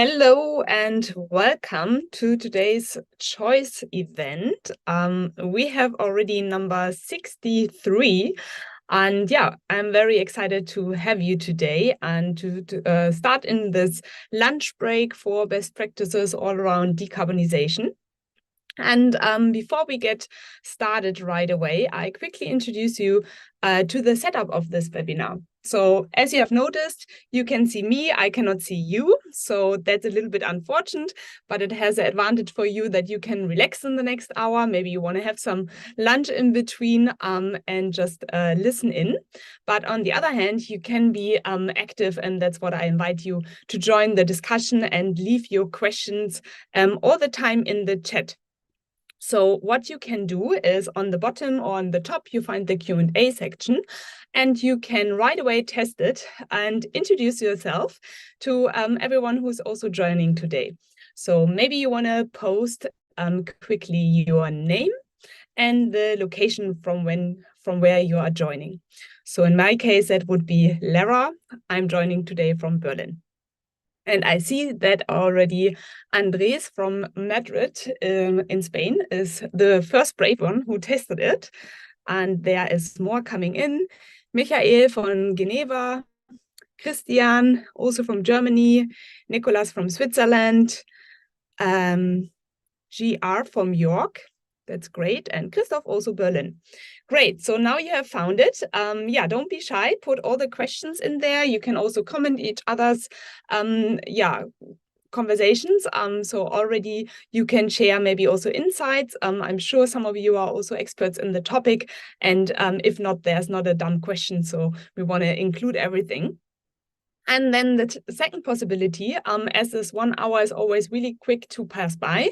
Hello and welcome to today's choice event. We have already number 63. And yeah, I'm very excited to have you today and to start in this lunch break for best practices all around decarbonization. And before we get started right away, I quickly introduce you to the setup of this webinar. So as you have noticed, you can see me, I cannot see you. So that's a little bit unfortunate, but it has an advantage for you that you can relax in the next hour. Maybe you want to have some lunch in between and just listen in. But on the other hand, you can be active, and that's what I invite you to join the discussion and leave your questions all the time in the chat. So what you can do is on the bottom or on the top, you find the Q&A section, and you can right away test it and introduce yourself to everyone who's also joining today. So maybe you want to post quickly your name and the location from where you are joining. So in my case, that would be Lara. I'm joining today from Berlin. And I see that already Andres from Madrid in Spain is the first brave one who tested it. And there is more coming in. Michael from Geneva, Christian, also from Germany, Nicolas from Switzerland, GR from York. That's great. And Christoph, also Berlin. Great. So now you have found it. Yeah, don't be shy. Put all the questions in there. You can also comment each other's conversations. So already you can share maybe also insights. I'm sure some of you are also experts in the topic. And if not, there's not a dumb question. So we want to include everything. And then the second possibility, as this 1 hour is always really quick to pass by,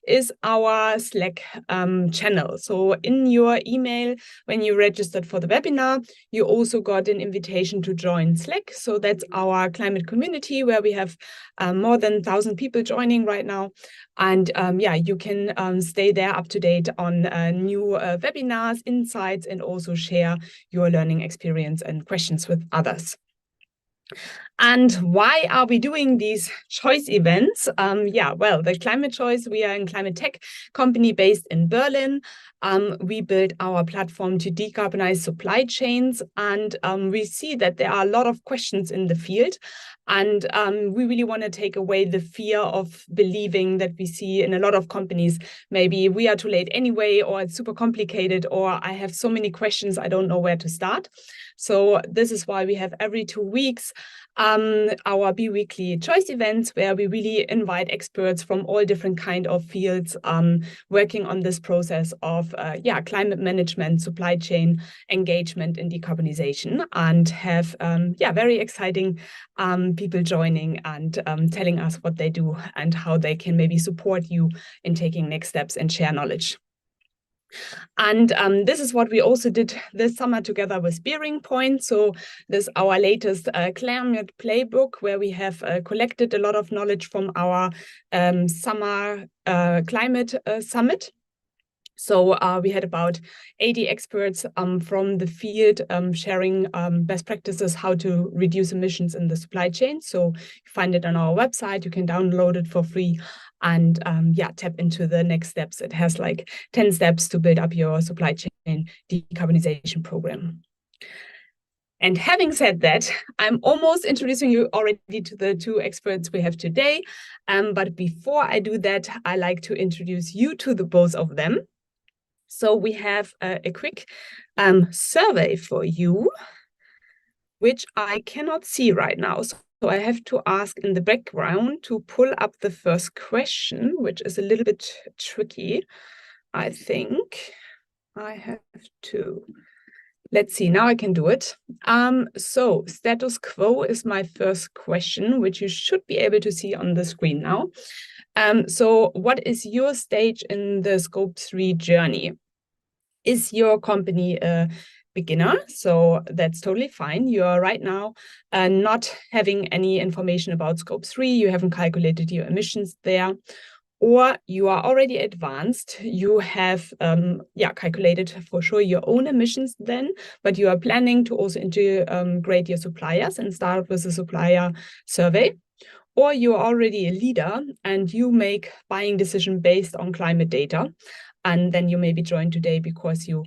is our Slack channel. So in your email, when you registered for the webinar, you also got an invitation to join Slack. So that's our climate community where we have more than 1,000 people joining right now. And yeah, you can stay there up to date on new webinars, insights, and also share your learning experience and questions with others. And why are we doing these choice events? Yeah, well, the Climate Choice, we are a climate tech company based in Berlin. We built our platform to decarbonize supply chains, and we see that there are a lot of questions in the field. And we really want to take away the fear of believing that we see in a lot of companies, maybe we are too late anyway, or it's super complicated, or I have so many questions, I don't know where to start. So this is why we have every 2 weeks our bi-weekly choice events where we really invite experts from all different kind of fields working on this process of climate management, supply chain engagement in decarbonization, and have very exciting people joining and telling us what they do and how they can maybe support you in taking next steps and share knowledge. And this is what we also did this summer together with Bearing Point. So this is our latest climate playbook where we have collected a lot of knowledge from our summer climate summit. So we had about 80 experts from the field sharing best practices, how to reduce emissions in the supply chain. So you find it on our website, you can download it for free and tap into the next steps. It has like 10 steps to build up your supply chain decarbonization program. And having said that, I'm almost introducing you already to the 2 experts we have today. But before I do that, I like to introduce you to the both of them. So we have a quick survey for you, which I cannot see right now. So I have to ask in the background to pull up the first question, which is a little bit tricky, I think. I have to. Let's see, now I can do it. So status quo is my first question, which you should be able to see on the screen now. So what is your stage in the Scope 3 journey? Is your company a beginner? So that's totally fine. You are right now not having any information about Scope 3. You haven't calculated your emissions there. Or you are already advanced. You have calculated for sure your own emissions then, but you are planning to also integrate your suppliers and start with a supplier survey. or you're already a leader and you make buying decision based on climate data, and then you maybe join today because you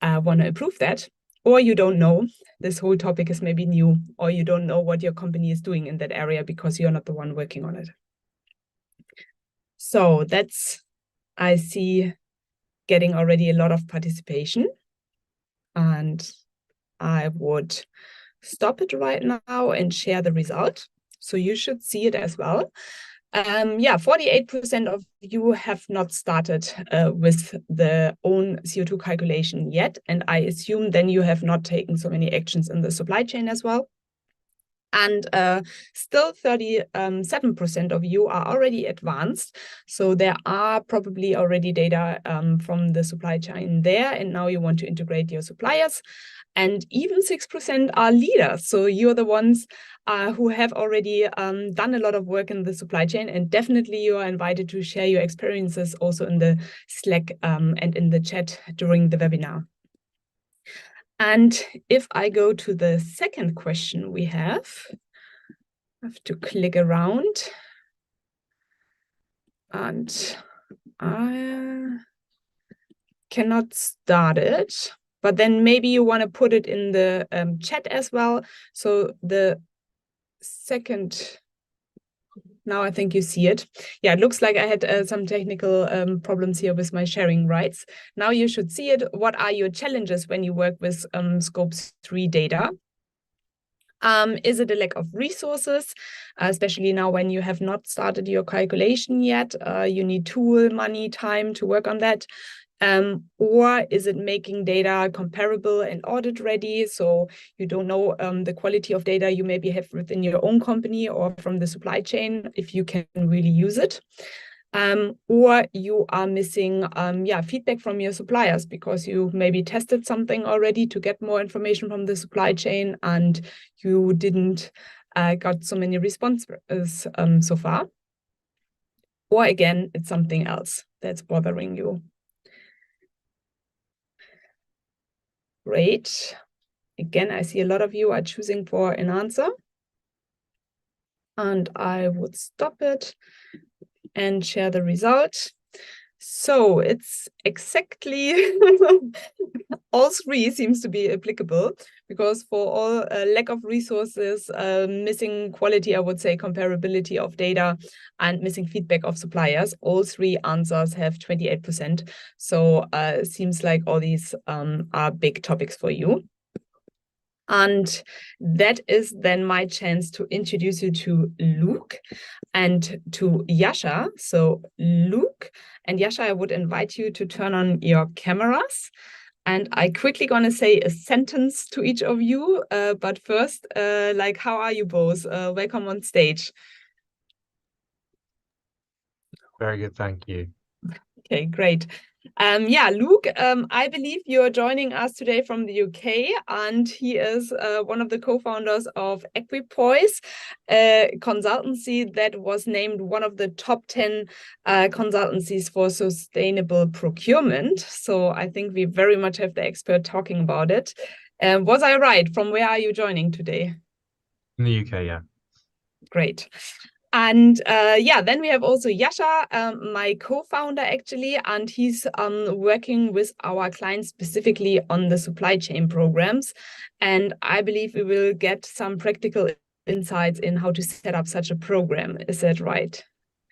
want to improve that, or you don't know, this whole topic is maybe new, or you don't know what your company is doing in that area because you're not the one working on it. So that's, I see, getting already a lot of participation, and I would stop it right now and share the result. So you should see it as well. Yeah, 48% of you have not started with the own CO2 calculation yet. And I assume then you have not taken so many actions in the supply chain as well. And still 37% of you are already advanced. So there are probably already data from the supply chain there. And now you want to integrate your suppliers. And even 6% are leaders. So you're the ones who have already done a lot of work in the supply chain. And definitely you are invited to share your experiences also in the Slack and in the chat during the webinar. And if I go to the second question we have, I have to click around. And I cannot start it. But then maybe you want to put it in the chat as well. So the second, now I think you see it. Yeah, it looks like I had some technical problems here with my sharing rights. Now you should see it. What are your challenges when you work with Scope 3 data? Is it a lack of resources, especially now when you have not started your calculation yet? You need tool, money, time to work on that. Or is it making data comparable and audit ready? So you don't know the quality of data you maybe have within your own company or from the supply chain, if you can really use it. Or you are missing feedback from your suppliers because you maybe tested something already to get more information from the supply chain and you didn't got so many responses so far. Or again, it's something else that's bothering you. Great. Again, I see a lot of you are choosing for an answer. And I would stop it and share the result. So it's exactly all three seems to be applicable, because for all lack of resources, missing quality, I would say comparability of data, and missing feedback of suppliers, all three answers have 28%. So it seems like all these are big topics for you. And that is then my chance to introduce you to Luke and to Yasha. So Luke and Yasha, I would invite you to turn on your cameras. And I quickly gonna say a sentence to each of you. But first, how are you both? Welcome on stage. Very good, thank you. Okay, great. Luke, I believe you're joining us today from the UK, and he is one of the co-founders of Equipoise, a consultancy that was named one of the top 10 consultancies for sustainable procurement. So I think we very much have the expert talking about it. Was I right? From where are you joining today? In the UK, yeah. Great. And then we have also Yasha, my co-founder actually, and he's working with our clients specifically on the supply chain programs. And I believe we will get some practical insights in how to set up such a program. Is that right?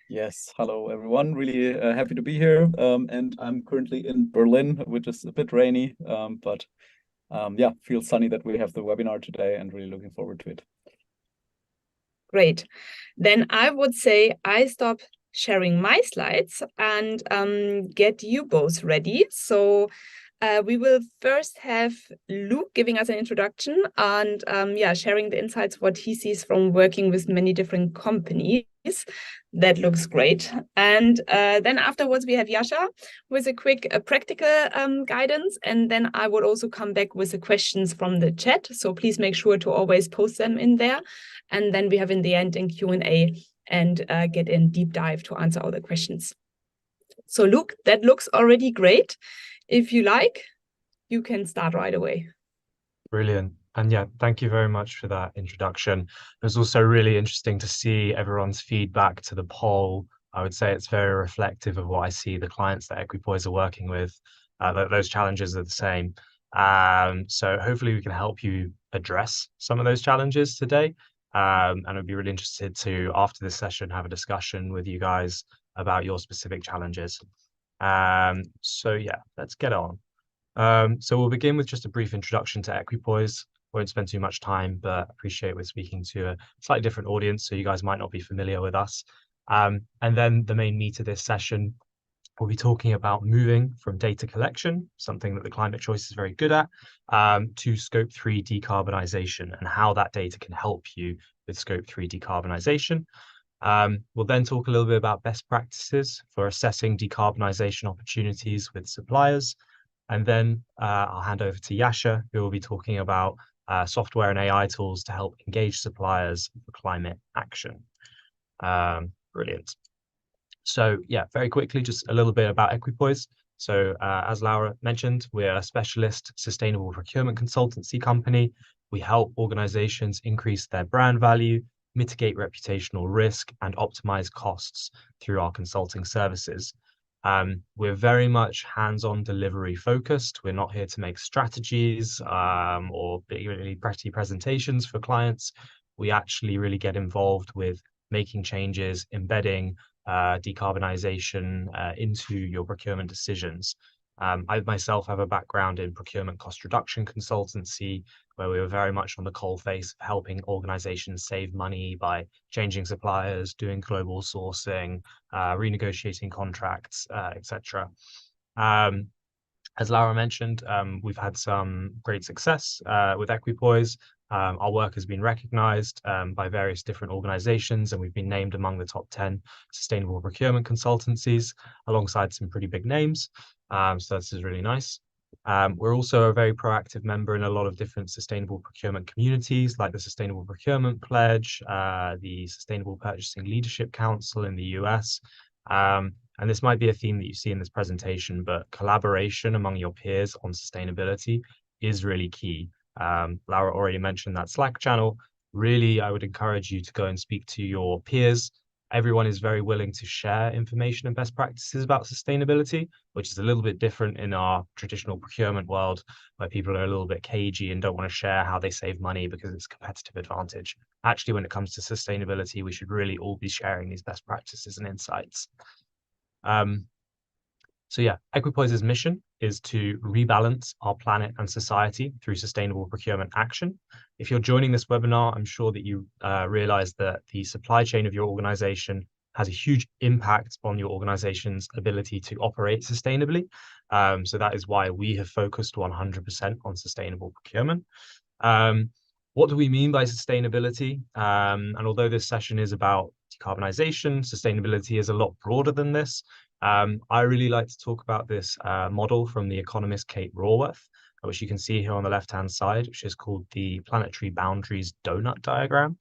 Yes, hello everyone. Really happy to be here. And I'm currently in Berlin, which is a bit rainy, but feels sunny that we have the webinar today and really looking forward to it. Great. Then I would say I stop sharing my slides and get you both ready. So we will first have Luke giving us an introduction and sharing the insights, what he sees from working with many different companies. That looks great. And then afterwards we have Yasha with a quick practical guidance. And then I would also come back with the questions from the chat. So please make sure to always post them in there. And then we have in the end in Q&A and get in deep dive to answer all the questions. So Luke, that looks already great. If you like, you can start right away. Brilliant. And yeah, thank you very much for that introduction. It was also really interesting to see everyone's feedback to the poll. I would say it's very reflective of what I see the clients that Equipoise are working with. Those challenges are the same. So hopefully we can help you address some of those challenges today. And I'd be really interested to, after this session, have a discussion with you guys about your specific challenges. So yeah, let's get on. So we'll begin with just a brief introduction to Equipoise. Won't spend too much time, but appreciate we're speaking to a slightly different audience, so you guys might not be familiar with us. And then the main meat of this session, we'll be talking about moving from data collection, something that the Climate Choice is very good at, to Scope 3 decarbonization and how that data can help you with Scope 3 decarbonization. We'll then talk a little bit about best practices for assessing decarbonization opportunities with suppliers. And then I'll hand over to Yasha, who will be talking about software and AI tools to help engage suppliers for climate action. Brilliant. So yeah, very quickly, just a little bit about Equipoise. So as Laura mentioned, we're a specialist sustainable procurement consultancy company. We help organizations increase their brand value, mitigate reputational risk, and optimize costs through our consulting services. We're very much hands-on delivery focused. We're not here to make strategies or really pretty presentations for clients. We actually really get involved with making changes, embedding decarbonization into your procurement decisions. I myself have a background in procurement cost reduction consultancy, where we were very much on the coalface of helping organizations save money by changing suppliers, doing global sourcing, renegotiating contracts, etc. As Laura mentioned, we've had some great success with Equipoise. Our work has been recognized by various different organizations, and we've been named among the top 10 sustainable procurement consultancies alongside some pretty big names. So this is really nice. We're also a very proactive member in a lot of different sustainable procurement communities, like the Sustainable Procurement Pledge, the Sustainable Purchasing Leadership Council in the US. And this might be a theme that you see in this presentation, but collaboration among your peers on sustainability is really key. Laura already mentioned that Slack channel. Really, I would encourage you to go and speak to your peers. Everyone is very willing to share information and best practices about sustainability, which is a little bit different in our traditional procurement world, where people are a little bit cagey and don't want to share how they save money because it's a competitive advantage. Actually, when it comes to sustainability, we should really all be sharing these best practices and insights. So yeah, Equipoise's mission is to rebalance our planet and society through sustainable procurement action. If you're joining this webinar, I'm sure that you realize that the supply chain of your organization has a huge impact on your organization's ability to operate sustainably. So that is why we have focused 100% on sustainable procurement. What do we mean by sustainability? And although this session is about decarbonization, sustainability is a lot broader than this. I really like to talk about this model from the economist Kate Raworth, which you can see here on the left-hand side, which is called the planetary boundaries donut diagram.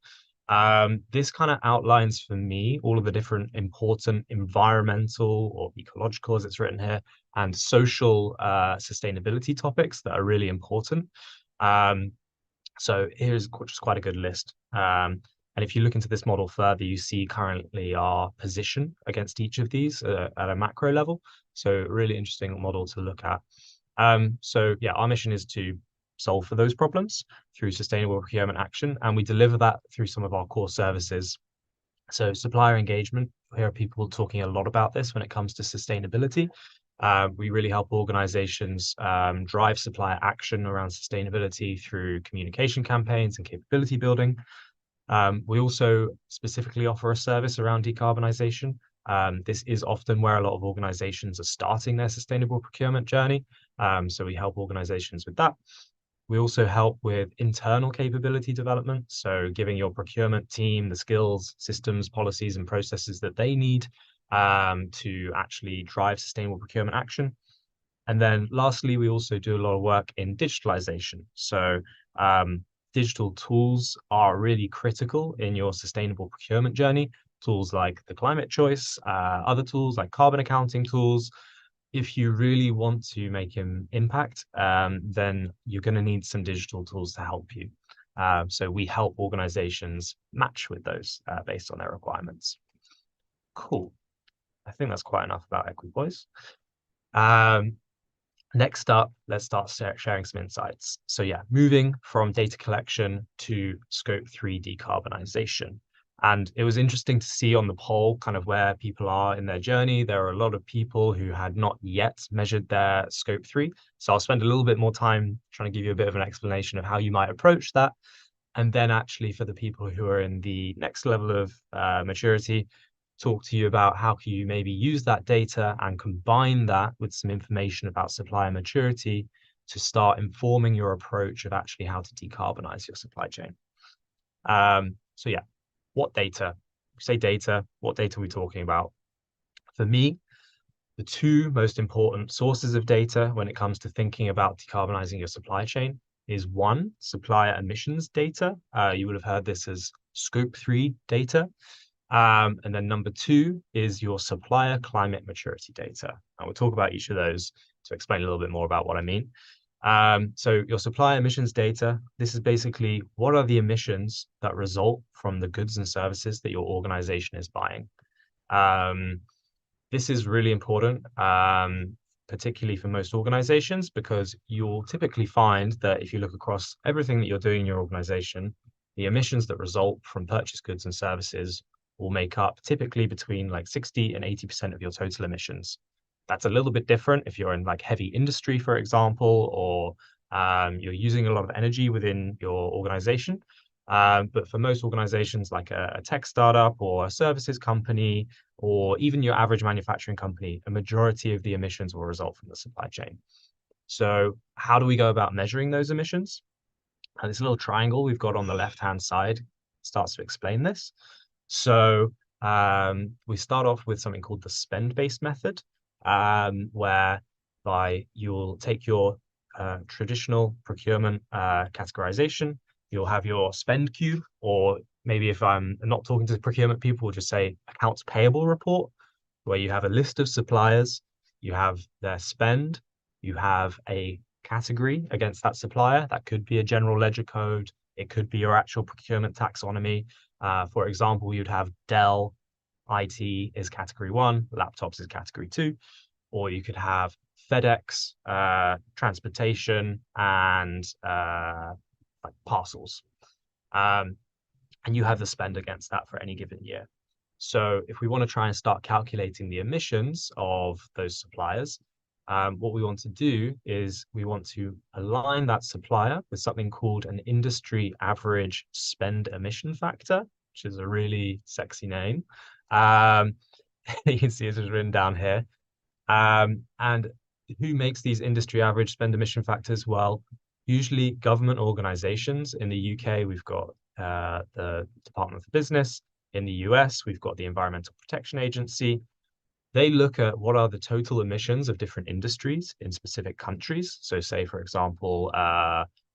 This kind of outlines for me all of the different important environmental or ecological, as it's written here, and social sustainability topics that are really important. So here's just quite a good list. And if you look into this model further, you see currently our position against each of these at a macro level. So really interesting model to look at. So yeah, our mission is to solve for those problems through sustainable procurement action, and we deliver that through some of our core services. So supplier engagement, we hear people talking a lot about this when it comes to sustainability. We really help organizations drive supplier action around sustainability through communication campaigns and capability building. We also specifically offer a service around decarbonization. This is often where a lot of organizations are starting their sustainable procurement journey. So we help organizations with that. We also help with internal capability development. So giving your procurement team the skills, systems, policies, and processes that they need to actually drive sustainable procurement action. And then lastly, we also do a lot of work in digitalization. So digital tools are really critical in your sustainable procurement journey. Tools like the Climate Choice, other tools like carbon accounting tools, if you really want to make an impact, then you're going to need some digital tools to help you. So we help organizations match with those based on their requirements. Cool. I think that's quite enough about Equipoise. Next up, let's start sharing some insights. So yeah, moving from data collection to scope 3 decarbonization. And it was interesting to see on the poll kind of where people are in their journey. There are a lot of people who had not yet measured their scope 3. So I'll spend a little bit more time trying to give you a bit of an explanation of how you might approach that. And then actually for the people who are in the next level of maturity, talk to you about how can you maybe use that data and combine that with some information about supplier maturity to start informing your approach of actually how to decarbonize your supply chain. So yeah, what data? We say data, what data are we talking about? For me, the two most important sources of data when it comes to thinking about decarbonizing your supply chain is one, supplier emissions data. You would have heard this as scope 3 data. And then number two is your supplier climate maturity data. And we'll talk about each of those to explain a little bit more about what I mean. So your supplier emissions data, this is basically what are the emissions that result from the goods and services that your organization is buying. This is really important, particularly for most organizations, because you'll typically find that if you look across everything that you're doing in your organization, the emissions that result from purchased goods and services will make up typically between like 60 and 80% of your total emissions. That's a little bit different if you're in like heavy industry, for example, or you're using a lot of energy within your organization. But for most organizations like a tech startup or a services company, or even your average manufacturing company, a majority of the emissions will result from the supply chain. So how do we go about measuring those emissions? And this little triangle we've got on the left-hand side starts to explain this. So we start off with something called the spend-based method, whereby you'll take your traditional procurement categorization. You'll have your spend cube, or maybe if I'm not talking to the procurement people, we'll just say accounts payable report, where you have a list of suppliers, you have their spend, you have a category against that supplier. That could be a general ledger code. It could be your actual procurement taxonomy. For example, you'd have Dell IT is category 1, laptops is category 2, or you could have FedEx, transportation, and like parcels. And you have the spend against that for any given year. So if we want to try and start calculating the emissions of those suppliers, what we want to do is we want to align that supplier with something called an industry average spend emission factor, which is a really sexy name. You can see it is written down here. And who makes these industry average spend emission factors? Well, usually government organizations. In the UK, we've got the Department for Business. In the US, we've got the Environmental Protection Agency. They look at what are the total emissions of different industries in specific countries. So say, for example,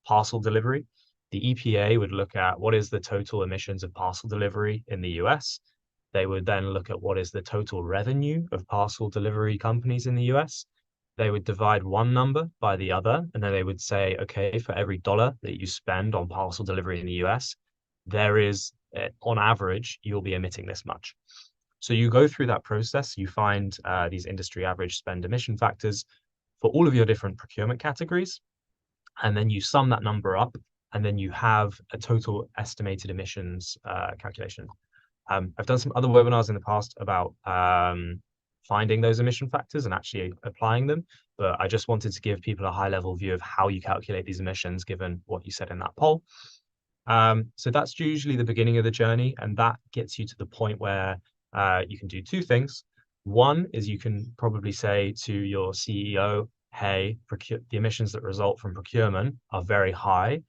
parcel delivery. The EPA would look at what is the total emissions of parcel delivery in the US. They would then look at what is the total revenue of parcel delivery companies in the US. They would divide one number by the other, and then they would say, okay, for every dollar that you spend on parcel delivery in the US, there is, on average, you'll be emitting this much. So you go through that process, you find these industry average spend emission factors for all of your different procurement categories, and then you sum that number up, and then you have a total estimated emissions calculation. I've done some other webinars in the past about finding those emission factors and actually applying them, but I just wanted to give people a high-level view of how you calculate these emissions given what you said in that poll. So that's usually the beginning of the journey, and that gets you to the point where you can do two things. One is you can probably say to your CEO, hey, the emissions that result from procurement are very high.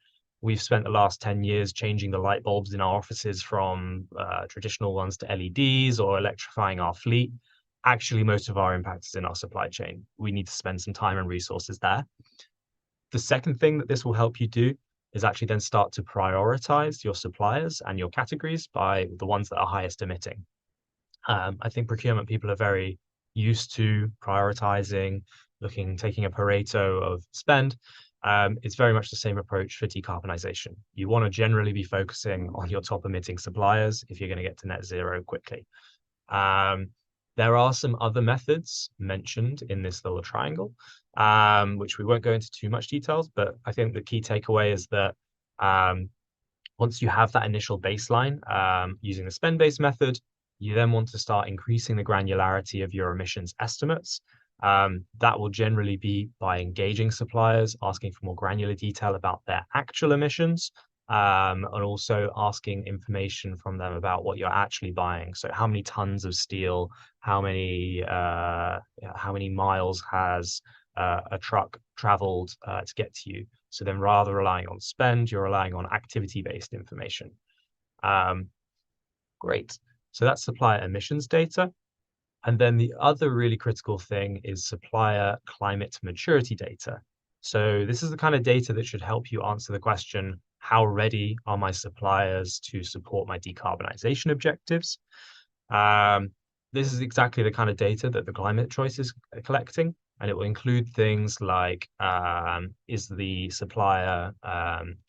We've spent the last 10 years changing the light bulbs in our offices from traditional ones to LEDs or electrifying our fleet. Actually, most of our impact is in our supply chain. We need to spend some time and resources there. The second thing that this will help you do is actually then start to prioritize your suppliers and your categories by the ones that are highest emitting. I think procurement people are very used to prioritizing, taking a Pareto of spend, it's very much the same approach for decarbonization. You want to generally be focusing on your top emitting suppliers if you're going to get to net zero quickly. There are some other methods mentioned in this little triangle, which we won't go into too much details, but I think the key takeaway is that once you have that initial baseline using the spend-based method, you then want to start increasing the granularity of your emissions estimates. That will generally be by engaging suppliers, asking for more granular detail about their actual emissions, and also asking information from them about what you're actually buying. So how many tons of steel, how many miles has a truck traveled to get to you. So then rather relying on spend, you're relying on activity-based information. Great. So that's supplier emissions data. And then the other really critical thing is supplier climate maturity data. So this is the kind of data that should help you answer the question, how ready are my suppliers to support my decarbonization objectives? This is exactly the kind of data that the Climate Choice is collecting, and it will include things like, is the supplier,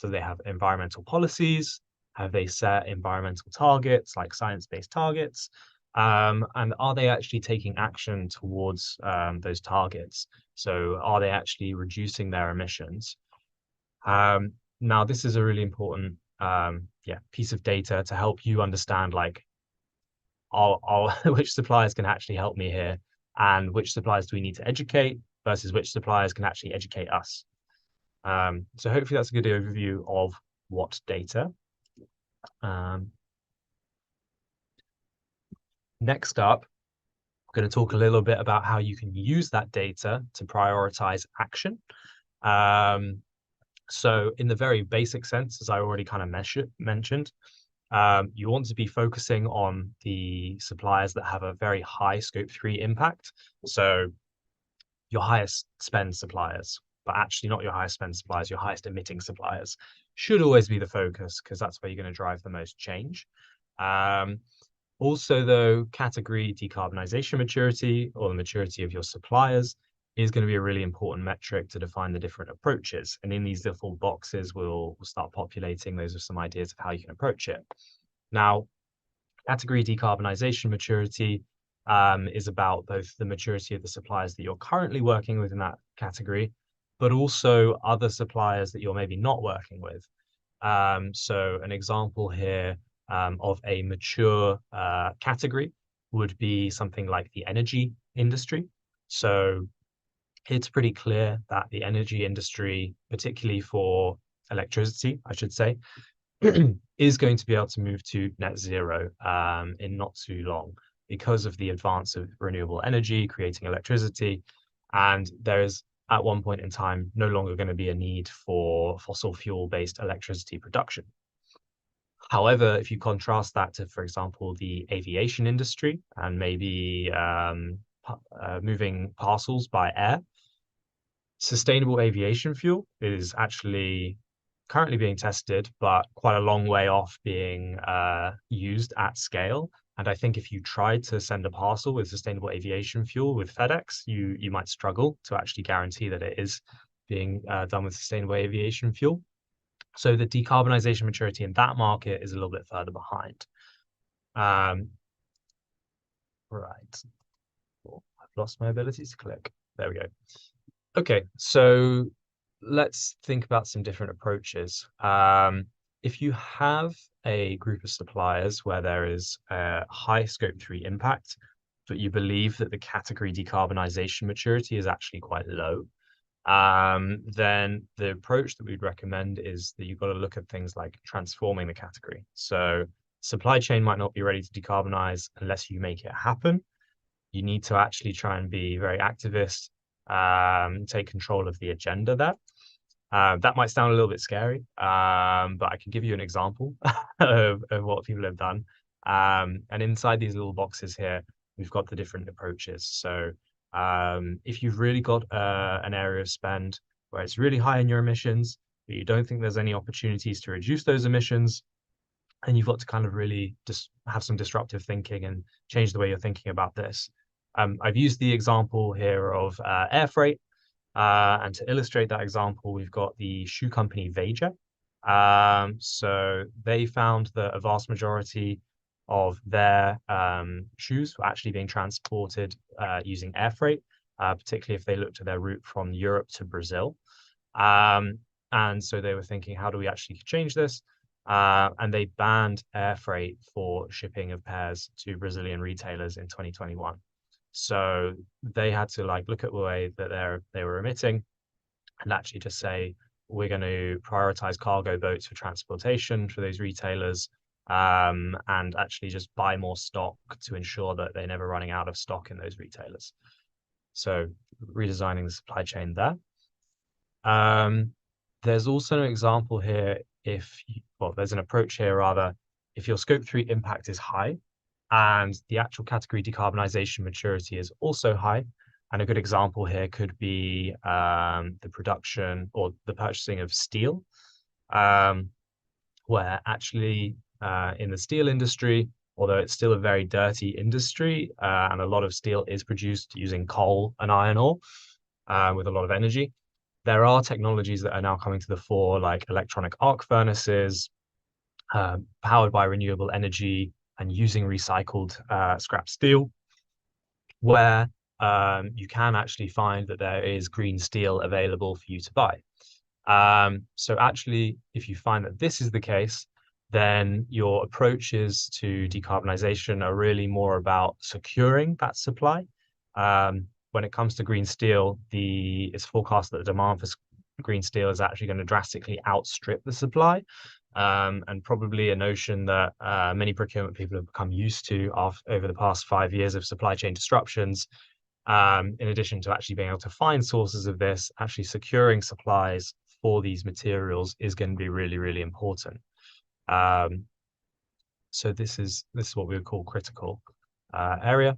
do they have environmental policies? Have they set environmental targets like science-based targets? And are they actually taking action towards those targets? So are they actually reducing their emissions? Now, this is a really important piece of data to help you understand like which suppliers can actually help me here, and which suppliers do we need to educate versus which suppliers can actually educate us. So hopefully that's a good overview of what data. Next up, we're going to talk a little bit about how you can use that data to prioritize action. So in the very basic sense, as I already kind of mentioned, you want to be focusing on the suppliers that have a very high scope 3 impact. So your highest spend suppliers, but actually not your highest spend suppliers, your highest emitting suppliers should always be the focus, because that's where you're going to drive the most change. Also, though, category decarbonization maturity, or the maturity of your suppliers, is going to be a really important metric to define the different approaches. And in these little boxes, we'll start populating. Those are some ideas of how you can approach it. Now, category decarbonization maturity is about both the maturity of the suppliers that you're currently working with in that category, but also other suppliers that you're maybe not working with. So an example here of a mature category would be something like the energy industry. So it's pretty clear that the energy industry, particularly for electricity, I should say, is going to be able to move to net zero in not too long, because of the advance of renewable energy creating electricity. And there is, at one point in time, no longer going to be a need for fossil fuel-based electricity production. However, if you contrast that to, for example, the aviation industry and maybe moving parcels by air, sustainable aviation fuel is actually currently being tested, but quite a long way off being used at scale. And I think if you tried to send a parcel with sustainable aviation fuel with FedEx, you might struggle to actually guarantee that it is being done with sustainable aviation fuel. So the decarbonization maturity in that market is a little bit further behind. Right. Oh, I've lost my ability to click. There we go. Okay, so let's think about some different approaches. If you have a group of suppliers where there is a high scope 3 impact, but you believe that the category decarbonization maturity is actually quite low, then the approach that we'd recommend is that you've got to look at things like transforming the category. So supply chain might not be ready to decarbonize unless you make it happen. You need to actually try and be very activist, take control of the agenda there. That might sound a little bit scary, but I can give you an example of what people have done. And inside these little boxes here, we've got the different approaches. So if you've really got an area of spend where it's really high in your emissions, but you don't think there's any opportunities to reduce those emissions, and you've got to kind of really just have some disruptive thinking and change the way you're thinking about this. I've used the example here of air freight. And to illustrate that example, we've got the shoe company Veja. So they found that a vast majority of their shoes were actually being transported using air freight, particularly if they looked at their route from Europe to Brazil. And so they were thinking, how do we actually change this? And they banned air freight for shipping of pairs to Brazilian retailers in 2021. So they had to look at the way that they were emitting and actually just say, we're going to prioritize cargo boats for transportation for those retailers, and actually just buy more stock to ensure that they're never running out of stock in those retailers. So redesigning the supply chain there. There's also an example here there's an approach here rather, if your scope 3 impact is high and the actual category decarbonization maturity is also high. And a good example here could be the production or the purchasing of steel, where actually in the steel industry, although it's still a very dirty industry, and a lot of steel is produced using coal and iron ore with a lot of energy, there are technologies that are now coming to the fore, like electronic arc furnaces, powered by renewable energy and using recycled scrap steel, where you can actually find that there is green steel available for you to buy. So actually, if you find that this is the case, then your approaches to decarbonization are really more about securing that supply. When it comes to green steel, it's forecast that the demand for green steel is actually going to drastically outstrip the supply. And probably a notion that many procurement people have become used to over the past 5 years of supply chain disruptions. In addition to actually being able to find sources of this, actually securing supplies for these materials is going to be really, really important. So this is what we would call critical area.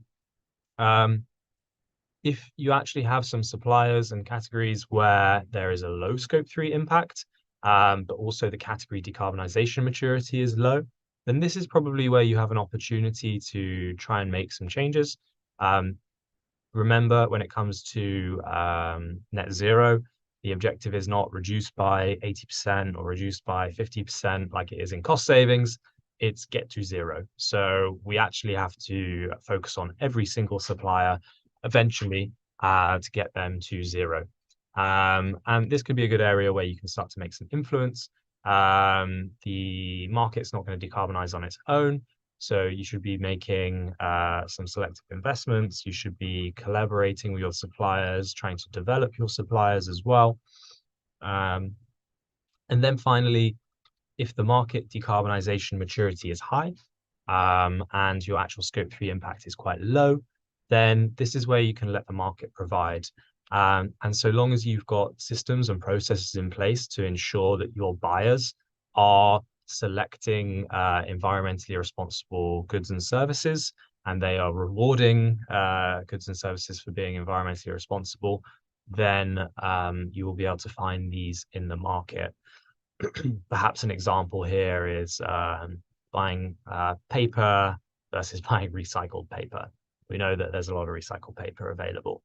If you actually have some suppliers and categories where there is a low scope 3 impact, but also the category decarbonization maturity is low, then this is probably where you have an opportunity to try and make some changes. Remember, when it comes to net zero, the objective is not reduced by 80% or reduced by 50% like it is in cost savings. It's get to zero. So we actually have to focus on every single supplier eventually to get them to zero. And this could be a good area where you can start to make some influence. The market's not going to decarbonize on its own. So you should be making some selective investments. You should be collaborating with your suppliers, trying to develop your suppliers as well. And then finally, if the market decarbonization maturity is high and your actual scope 3 impact is quite low, then this is where you can let the market provide. And so long as you've got systems and processes in place to ensure that your buyers are selecting environmentally responsible goods and services, and they are rewarding goods and services for being environmentally responsible, then you will be able to find these in the market. Perhaps an example here is buying paper versus buying recycled paper. We know that there's a lot of recycled paper available.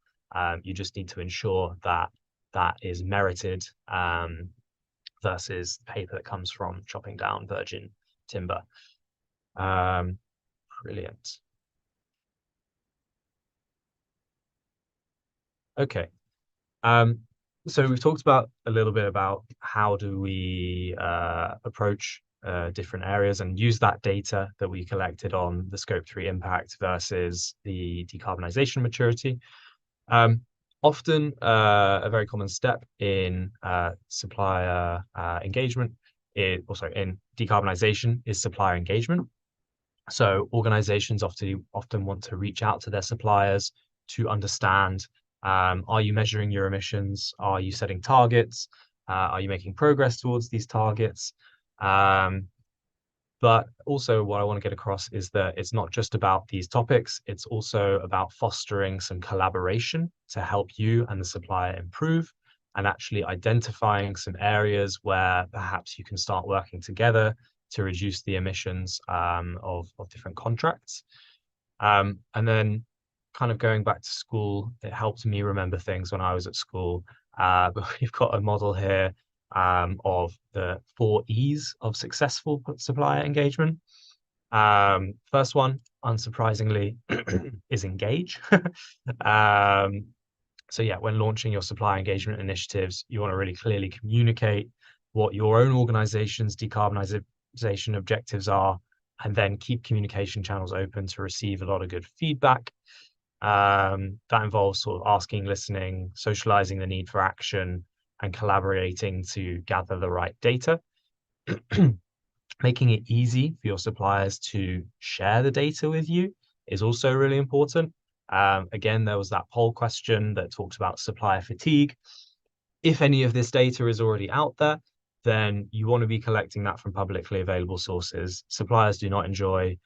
You just need to ensure that that is merited versus paper that comes from chopping down virgin timber. Brilliant. Okay. So we've talked about a little bit about how do we approach different areas and use that data that we collected on the scope 3 impact versus the decarbonization maturity. Often a very common step in supplier engagement, in decarbonization, is supplier engagement. So organizations often want to reach out to their suppliers to understand, are you measuring your emissions? Are you setting targets? Are you making progress towards these targets? But also what I want to get across is that it's not just about these topics, it's also about fostering some collaboration to help you and the supplier improve, and actually identifying some areas where perhaps you can start working together to reduce the emissions of different contracts. And then kind of going back to school, it helped me remember things when I was at school. But we've got a model here of the 4 E's of successful supplier engagement. First one, unsurprisingly, is engage. So yeah, when launching your supplier engagement initiatives, you want to really clearly communicate what your own organization's decarbonization objectives are, and then keep communication channels open to receive a lot of good feedback. That involves sort of asking, listening, socializing the need for action, and collaborating to gather the right data. Making it easy for your suppliers to share the data with you is also really important. Again, there was that poll question that talked about supplier fatigue. If any of this data is already out there, then you want to be collecting that from publicly available sources. Suppliers do not enjoy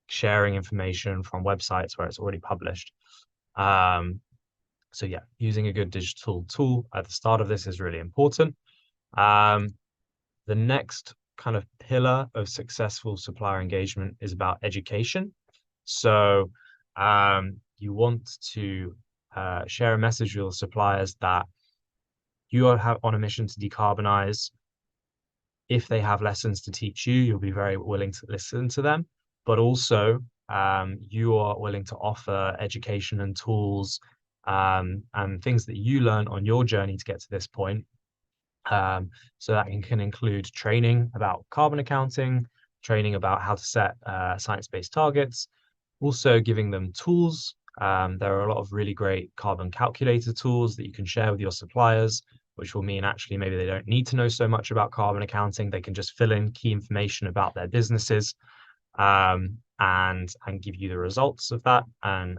sharing information from websites where it's already published. So yeah, using a good digital tool at the start of this is really important. The next kind of pillar of successful supplier engagement is about education. So you want to share a message with your suppliers that you are on a mission to decarbonize. If they have lessons to teach you, you'll be very willing to listen to them, but also you are willing to offer education and tools and things that you learn on your journey to get to this point. So that can include training about carbon accounting, training about how to set science-based targets, also giving them tools. There are a lot of really great carbon calculator tools that you can share with your suppliers, which will mean actually maybe they don't need to know so much about carbon accounting. They can just fill in key information about their businesses and give you the results of that. And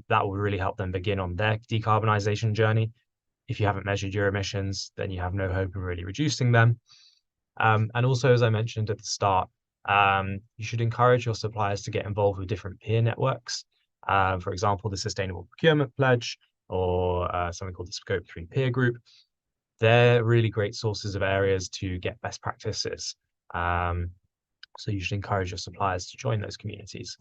that will really help them begin on their decarbonization journey. If you haven't measured your emissions, then you have no hope of really reducing them. And also, as I mentioned at the start, you should encourage your suppliers to get involved with different peer networks. For example, the Sustainable Procurement Pledge or something called the Scope 3 Peer Group. They're really great sources of areas to get best practices. So you should encourage your suppliers to join those communities.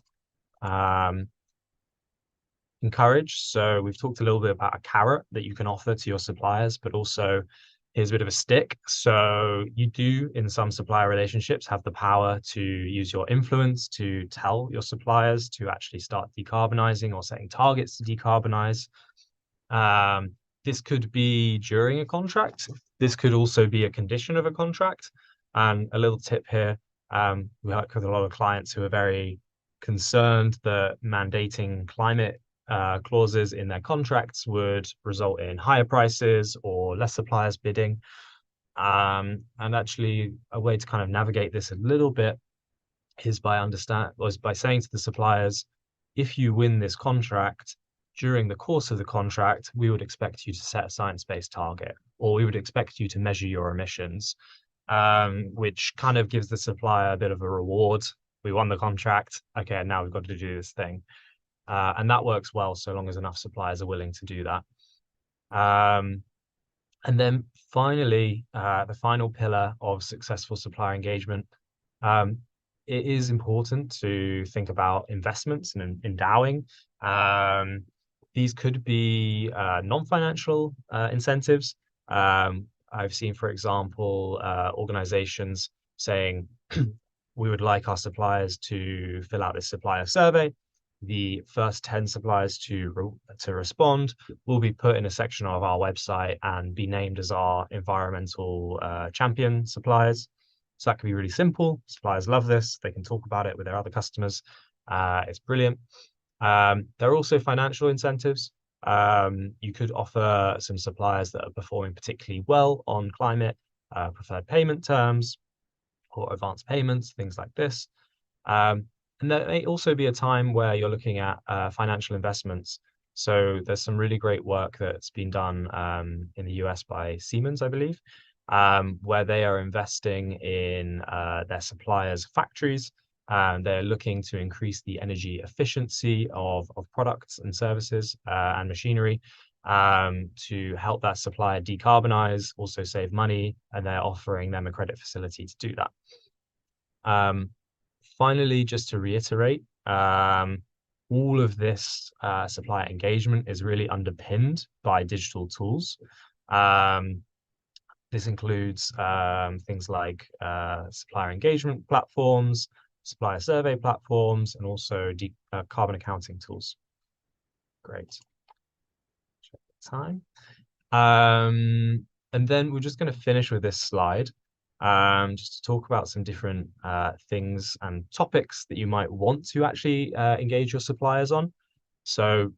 Encourage. So we've talked a little bit about a carrot that you can offer to your suppliers, but also here's a bit of a stick. So you do, in some supplier relationships, have the power to use your influence to tell your suppliers to actually start decarbonizing or setting targets to decarbonize. This could be during a contract. This could also be a condition of a contract. And a little tip here, we work with a lot of clients who are very concerned that mandating climate clauses in their contracts would result in higher prices or less suppliers bidding. And actually, a way to kind of navigate this a little bit is by saying to the suppliers, if you win this contract, during the course of the contract, we would expect you to set a science-based target, or we would expect you to measure your emissions, which kind of gives the supplier a bit of a reward. We won the contract. Okay, now we've got to do this thing. And that works well so long as enough suppliers are willing to do that. And then finally, the final pillar of successful supplier engagement, it is important to think about investments and endowing. These could be non-financial incentives. I've seen, for example, organizations saying, we would like our suppliers to fill out this supplier survey. The first 10 suppliers to respond will be put in a section of our website and be named as our environmental champion suppliers. So that can be really simple. Suppliers love this. They can talk about it with their other customers. It's brilliant. There are also financial incentives. You could offer some suppliers that are performing particularly well on climate, preferred payment terms or advanced payments, things like this. And there may also be a time where you're looking at financial investments. So there's some really great work that's been done in the US by Siemens, I believe, where they are investing in their suppliers' factories. They're looking to increase the energy efficiency of products and services and machinery to help that supplier decarbonize, also save money, and they're offering them a credit facility to do that. Finally, just to reiterate, all of this supplier engagement is really underpinned by digital tools. This includes things like supplier engagement platforms, supplier survey platforms, and also carbon accounting tools. Great. Check the time. And then we're just going to finish with this slide, just to talk about some different things and topics that you might want to actually engage your suppliers on. So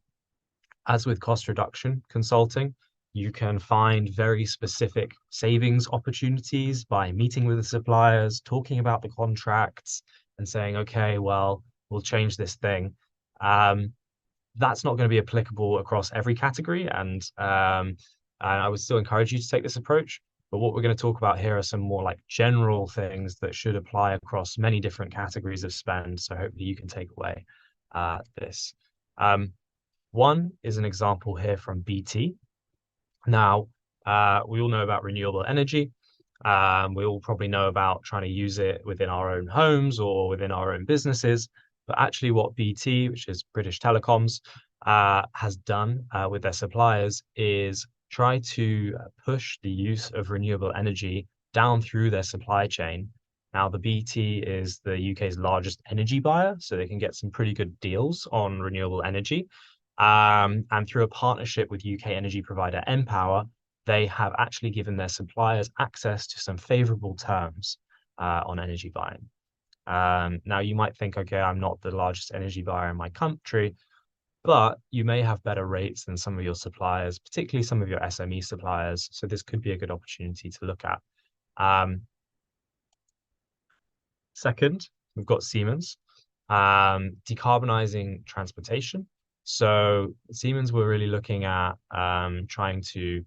as with cost reduction consulting, you can find very specific savings opportunities by meeting with the suppliers, talking about the contracts and saying, okay, well, we'll change this thing. That's not going to be applicable across every category. And I would still encourage you to take this approach. But what we're going to talk about here are some more like general things that should apply across many different categories of spend. So hopefully you can take away this. One is an example here from BT. Now, we all know about renewable energy. We all probably know about trying to use it within our own homes or within our own businesses. But actually what BT, which is British Telecoms, has done with their suppliers is try to push the use of renewable energy down through their supply chain. Now, the BT is the UK's largest energy buyer, so they can get some pretty good deals on renewable energy. And through a partnership with UK energy provider Npower, they have actually given their suppliers access to some favorable terms on energy buying. Now, you might think, okay, I'm not the largest energy buyer in my country, but you may have better rates than some of your suppliers, particularly some of your SME suppliers. So this could be a good opportunity to look at. Second, we've got Siemens, decarbonizing transportation. So Siemens were really looking at trying to,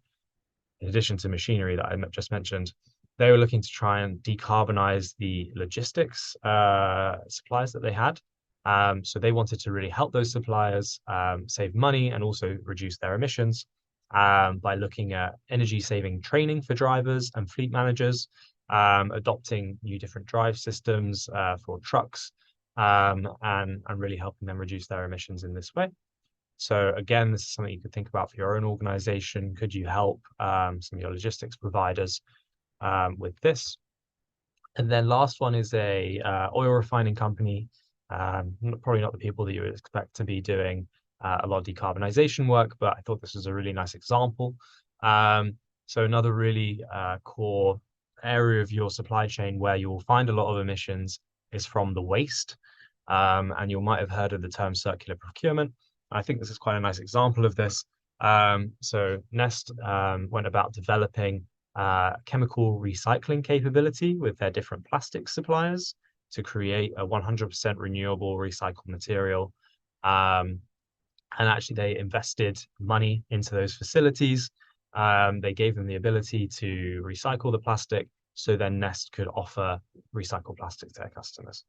in addition to machinery that I just mentioned, they were looking to try and decarbonize the logistics suppliers that they had. So they wanted to really help those suppliers save money and also reduce their emissions by looking at energy saving training for drivers and fleet managers, adopting new different drive systems for trucks, and really helping them reduce their emissions in this way. So again, this is something you could think about for your own organization. Could you help some of your logistics providers with this? And then last one is a oil refining company. Probably not the people that you would expect to be doing a lot of decarbonization work, but I thought this was a really nice example. So another really core area of your supply chain where you will find a lot of emissions is from the waste. And you might have heard of the term circular procurement. I think this is quite a nice example of this. So Nest went about developing chemical recycling capability with their different plastic suppliers to create a 100% renewable recycled material. And actually they invested money into those facilities. They gave them the ability to recycle the plastic, so then Nest could offer recycled plastic to their customers.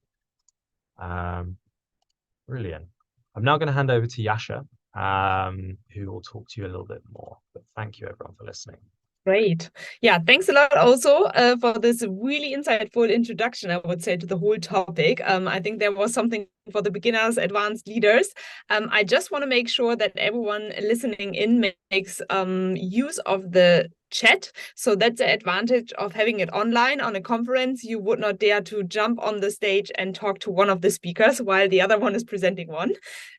Brilliant. I'm now going to hand over to Yasha, who will talk to you a little bit more. But thank you everyone for listening. Great. Yeah, thanks a lot also for this really insightful introduction, I would say, to the whole topic. I think there was something for the beginners, advanced leaders. I just want to make sure that everyone listening in makes use of the chat. So that's the advantage of having it online. On a conference, you would not dare to jump on the stage and talk to one of the speakers while the other one is presenting one.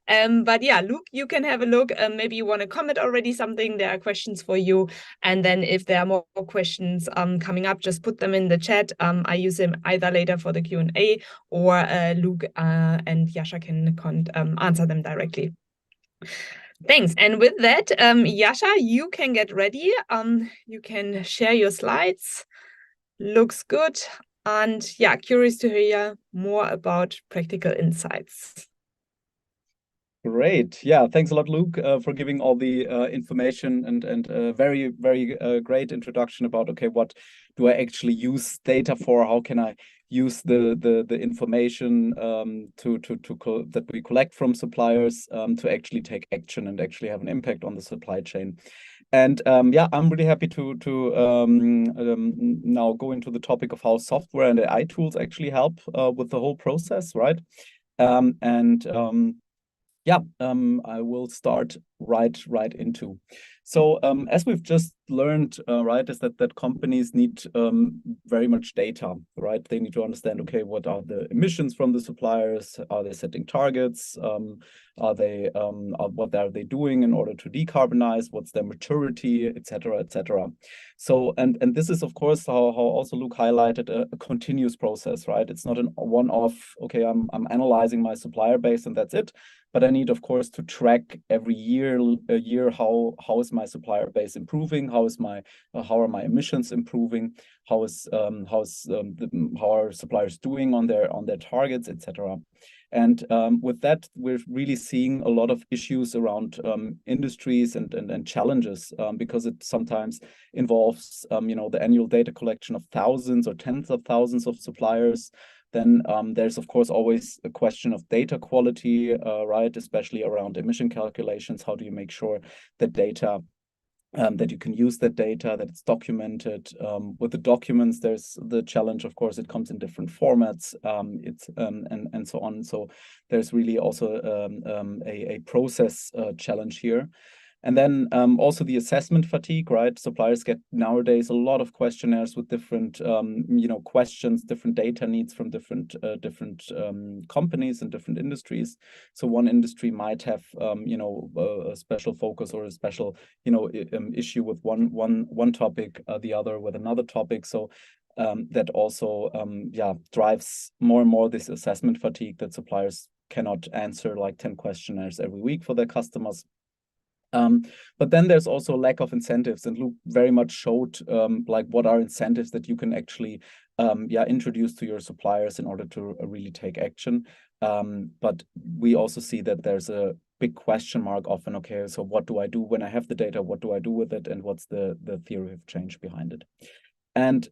But yeah, Luke, you can have a look. Maybe you want to comment already something. There are questions for you. And then if there are more questions coming up, just put them in the chat. I use them either later for the Q&A or Luke and Yasha can answer them directly. Thanks. And with that, Yasha, you can get ready. You can share your slides. Looks good. And yeah, curious to hear more about practical insights. Great. Yeah, thanks a lot, Luke, for giving all the information and very, very great introduction about, okay, what do I actually use data for? How can I use the information that we collect from suppliers to actually take action and actually have an impact on the supply chain? And yeah, I'm really happy to now go into the topic of how software and AI tools actually help with the whole process, right? Yeah, I will start right into. So as we've just learned, right, is that companies need very much data, right? They need to understand, okay, what are the emissions from the suppliers? Are they setting targets? Are they what are they doing in order to decarbonize? What's their maturity, et cetera, et cetera. So and this is of course how also Luke highlighted a continuous process, right? It's not an one-off. Okay, I'm analyzing my supplier base and that's it. But I need, of course, to track every year how is my supplier base improving? How are my emissions improving? How are suppliers doing on their targets, etc. And with that, we're really seeing a lot of issues around industries and challenges because it sometimes involves the annual data collection of thousands or tens of thousands of suppliers. Then there's, of course, always a question of data quality, right? Especially around emission calculations. How do you make sure that data, that you can use that data, that it's documented? With the documents, there's the challenge, of course, it comes in different formats, and so on. So there's really also a process challenge here. And then also the assessment fatigue, right? Suppliers get nowadays a lot of questionnaires with different, questions, different data needs from different companies and different industries. So one industry might have, a special focus or a special, issue with one topic, the other with another topic. So that also, drives more and more this assessment fatigue that suppliers cannot answer like 10 questionnaires every week for their customers. But then there's also lack of incentives, and Luke very much showed like what are incentives that you can actually introduce to your suppliers in order to really take action. But we also see that there's a big question mark often. Okay, so what do I do when I have the data? What do I do with it? And what's the theory of change behind it? And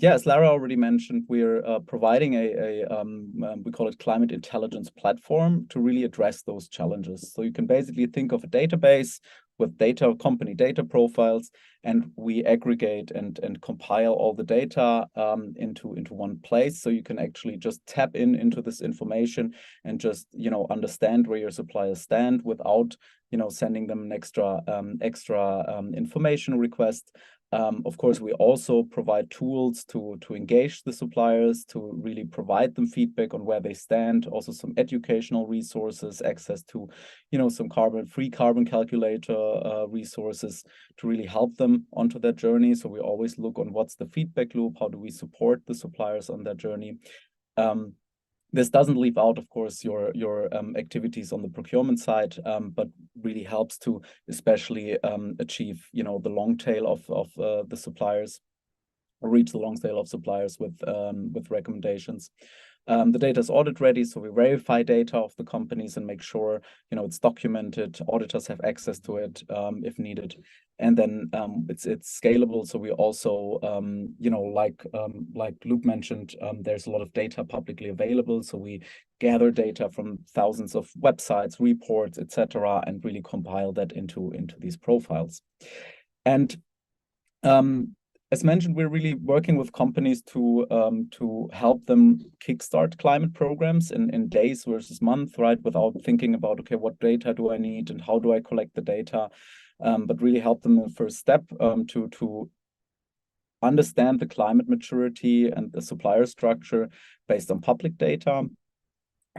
as Lara already mentioned, we're providing we call it climate intelligence platform to really address those challenges. So you can basically think of a database with company data profiles, and we aggregate and compile all the data into one place. So you can actually just tap into this information and just understand where your suppliers stand without sending them an extra information request. Of course, we also provide tools to engage the suppliers, to really provide them feedback on where they stand, also some educational resources, access to, some free carbon calculator resources to really help them onto that journey. So we always look on what's the feedback loop, how do we support the suppliers on that journey. This doesn't leave out, of course, your activities on the procurement side, but really helps to especially achieve, the long tail of the suppliers, or reach the long tail of suppliers with recommendations. The data is audit ready, so we verify data of the companies and make sure it's documented. Auditors have access to it if needed, and then it's scalable. So we also like Luke mentioned, there's a lot of data publicly available. So we gather data from thousands of websites, reports, etc., and really compile that into these profiles. And as mentioned, we're really working with companies to help them kickstart climate programs in days versus months, right? Without thinking about, okay, what data do I need and how do I collect the data? But really help them in the first step to understand the climate maturity and the supplier structure based on public data.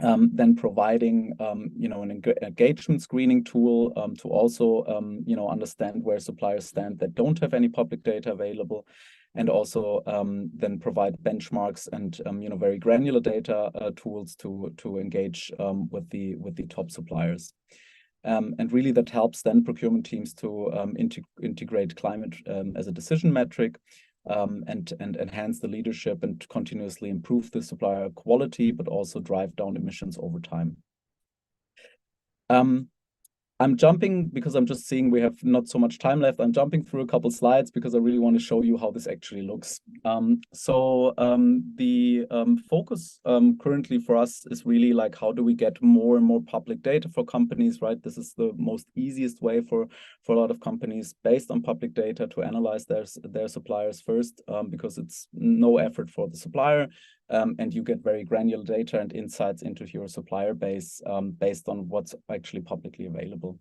Then providing an engagement screening tool to also understand where suppliers stand that don't have any public data available, and also then provide benchmarks and very granular data tools to engage with the top suppliers. And really that helps then procurement teams to integrate climate as a decision metric. And enhance the leadership and continuously improve the supplier quality, but also drive down emissions over time. I'm jumping because I'm just seeing we have not so much time left. I'm jumping through a couple slides because I really want to show you how this actually looks. The focus currently for us is really like, how do we get more and more public data for companies, right? This is the most easiest way for a lot of companies based on public data to analyze their suppliers first, because it's no effort for the supplier. and you get very granular data and insights into your supplier base based on what's actually publicly available.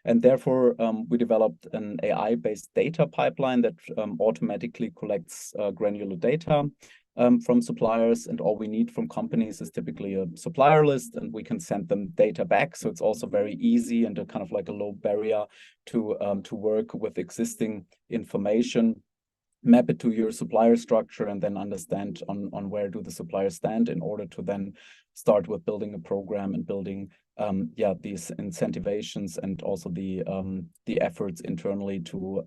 And therefore, we developed an AI-based data pipeline that automatically collects granular data from suppliers, and all we need from companies is typically a supplier list, and we can send them data back. So it's also very easy and a kind of like a low barrier to work with existing information, map it to your supplier structure, and then understand on where do the suppliers stand in order to then start with building a program and building these incentivations and also the efforts internally to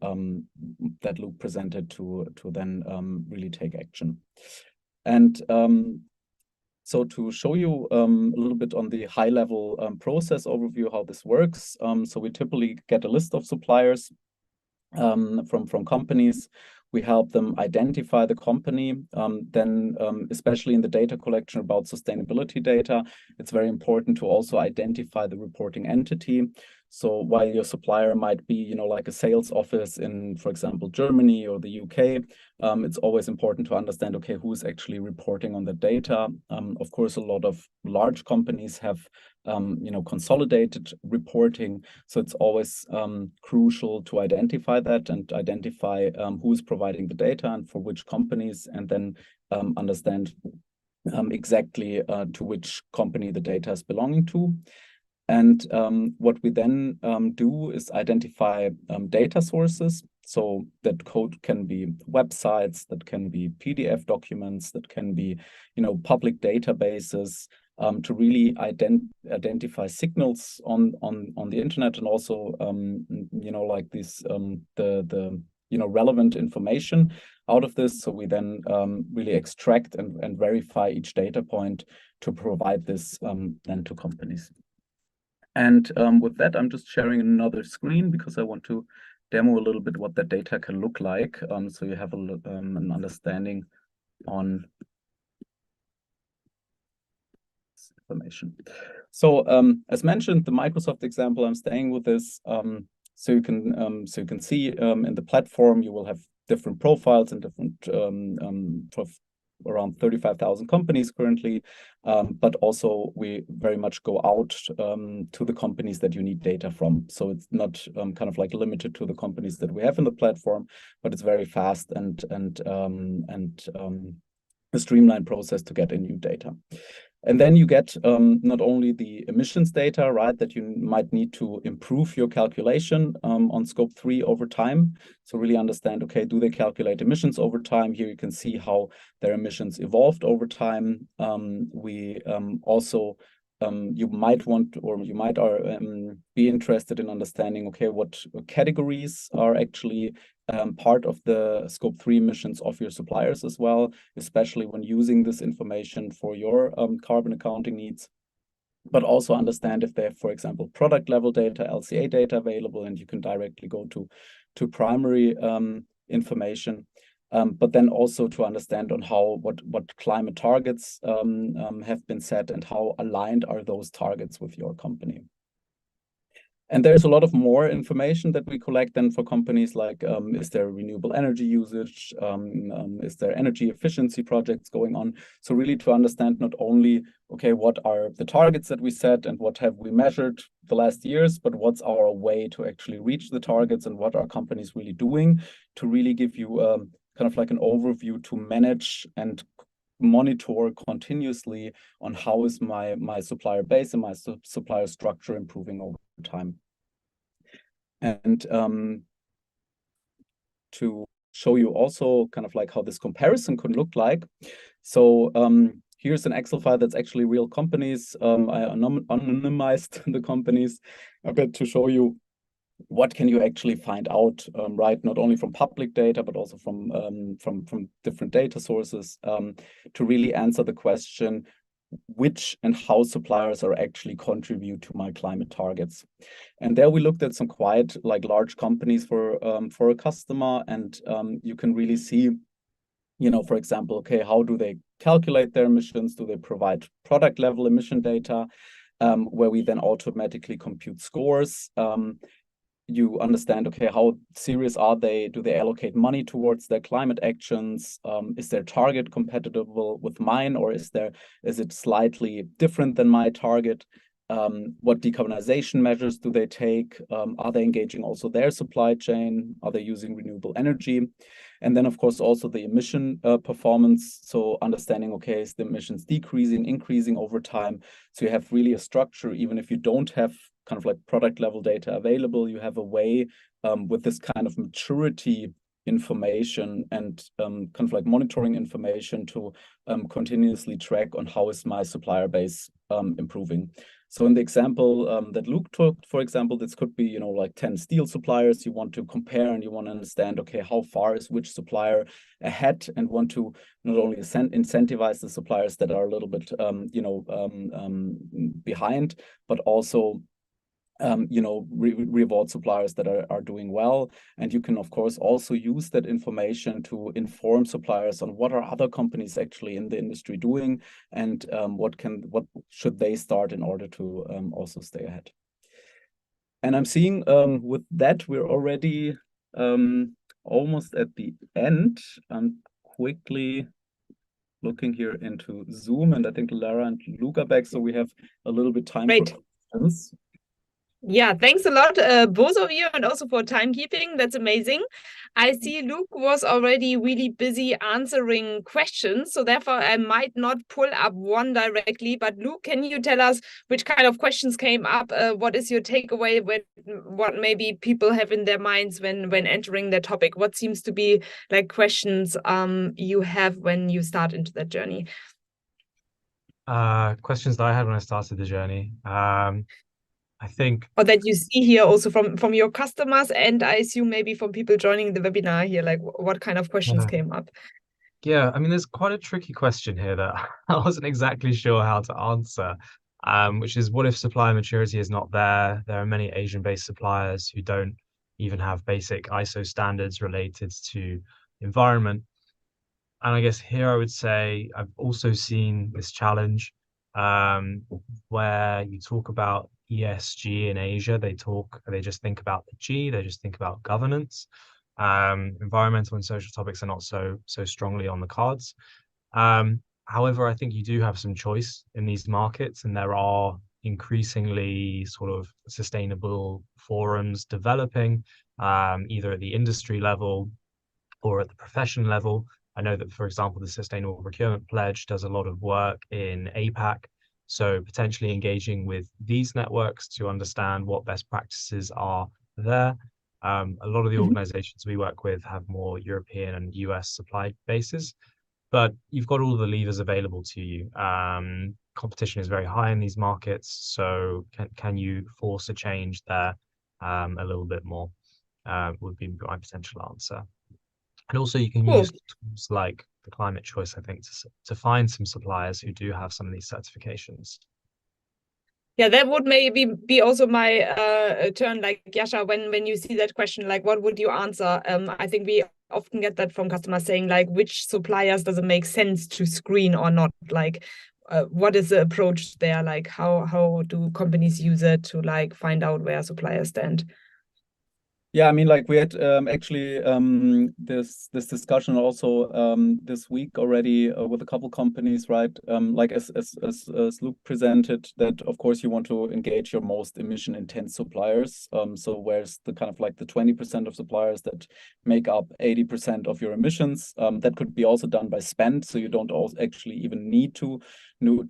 that Luke presented to then really take action. And so to show you a little bit on the high level process overview how this works, so we typically get a list of suppliers from companies. We help them identify the company. Then, especially in the data collection about sustainability data, it's very important to also identify the reporting entity. So while your supplier might be, you know, like a sales office in, for example, Germany or the UK, it's always important to understand, okay, who's actually reporting on the data. Of course, a lot of large companies have, consolidated reporting. So it's always crucial to identify that and identify who's providing the data and for which companies, and then understand exactly to which company the data is belonging to. And what we then do is identify data sources. So that code can be websites, that can be PDF documents, that can be, public databases, to really identify signals on the internet, and also, like this, relevant information out of this. So we then really extract and verify each data point to provide this then to companies. And with that, I'm just sharing another screen because I want to demo a little bit what that data can look like. So you have an understanding on this information. So as mentioned, the Microsoft example, I'm staying with this. So you can see in the platform, you will have different profiles and different around 35,000 companies currently, but also we very much go out to the companies that you need data from. So it's not kind of like limited to the companies that we have in the platform, but it's very fast and a streamlined process to get in new data. And then you get not only the emissions data, right, that you might need to improve your calculation on scope 3 over time. So really understand, okay, do they calculate emissions over time? Here you can see how their emissions evolved over time. We also, you might want, or you might be interested in understanding, okay, what categories are actually part of the scope 3 emissions of your suppliers as well, especially when using this information for your carbon accounting needs. But also understand if they have, for example, product level data, LCA data available, and you can directly go to primary information. But then also to understand on what climate targets have been set and how aligned are those targets with your company. And there's a lot of more information that we collect then for companies, like is there renewable energy usage, is there energy efficiency projects going on? So really to understand not only, okay, what are the targets that we set and what have we measured the last years, but what's our way to actually reach the targets and what are companies really doing to really give you kind of like an overview to manage and monitor continuously on how is my supplier base and my supplier structure improving over time. And to show you also kind of like how this comparison could look like. So here's an Excel file that's actually real companies. I anonymized the companies a bit to show you what can you actually find out, right? Not only from public data, but also from different data sources to really answer the question, which and how suppliers are actually contribute to my climate targets. And there we looked at some quite like large companies for a customer, and you can really see, for example, okay, how do they calculate their emissions? Do they provide product level emission data where we then automatically compute scores? you understand, okay, how serious are they? Do they allocate money towards their climate actions? Is their target compatible with mine, or is it slightly different than my target? What decarbonization measures do they take? Are they engaging also their supply chain? Are they using renewable energy? And then, of course, also the emission performance. So understanding, okay, is the emissions decreasing, increasing over time? So you have really a structure, even if you don't have kind of like product level data available, you have a way with this kind of maturity information and kind of like monitoring information to continuously track on how is my supplier base improving. So in the example that Luke took, for example, this could be, like 10 steel suppliers. You want to compare and you want to understand, okay, how far is which supplier ahead, and want to not only incentivize the suppliers that are a little bit, behind, but also reward suppliers that are doing well. And you can, of course, also use that information to inform suppliers on what are other companies actually in the industry doing, and what should they start in order to also stay ahead. And I'm seeing with that, we're already almost at the end. I'm quickly looking here into Zoom, and I think Lara and Luke are back, so we have a little bit time for questions. Yeah, thanks a lot, both of you, and also for timekeeping. That's amazing. I see Luke was already really busy answering questions, so therefore I might not pull up one directly. But Luke, can you tell us which kind of questions came up? What is your takeaway? What maybe people have in their minds when entering the topic? What seems to be like questions you have when you start into that journey? Questions that I had when I started the journey. I think, or that you see here also from your customers, and I assume maybe from people joining the webinar here, like what kind of questions came up? Yeah, I mean, there's quite a tricky question here that I wasn't exactly sure how to answer, which is, what if supplier maturity is not there? There are many Asian-based suppliers who don't even have basic ISO standards related to environment. And I guess here I would say I've also seen this challenge where you talk about ESG in Asia. They just think about the G, they just think about governance. Environmental and social topics are not so strongly on the cards. However, I think you do have some choice in these markets, and there are increasingly sort of sustainable forums developing, either at the industry level or at the profession level. I know that, for example, the Sustainable Procurement Pledge does a lot of work in APAC. So potentially engaging with these networks to understand what best practices are there. A lot of the organizations we work with have more European and US supply bases, but you've got all the levers available to you. Competition is very high in these markets. So can you force a change there a little bit more would be my potential answer. And also you can use tools like the Climate Choice, I think, to find some suppliers who do have some of these certifications. Yeah, that would maybe be also my turn, like Yasha, when you see that question, like what would you answer? I think we often get that from customers saying, like, which suppliers does it make sense to screen or not? Like, what is the approach there? Like, how do companies use it to like find out where suppliers stand? Yeah, I mean, like we had actually this discussion also this week already with a couple companies, right? Like as Luke presented, that of course you want to engage your most emission intense suppliers. So where's the kind of like the 20% of suppliers that make up 80% of your emissions? That could be also done by spend, so you don't actually even need to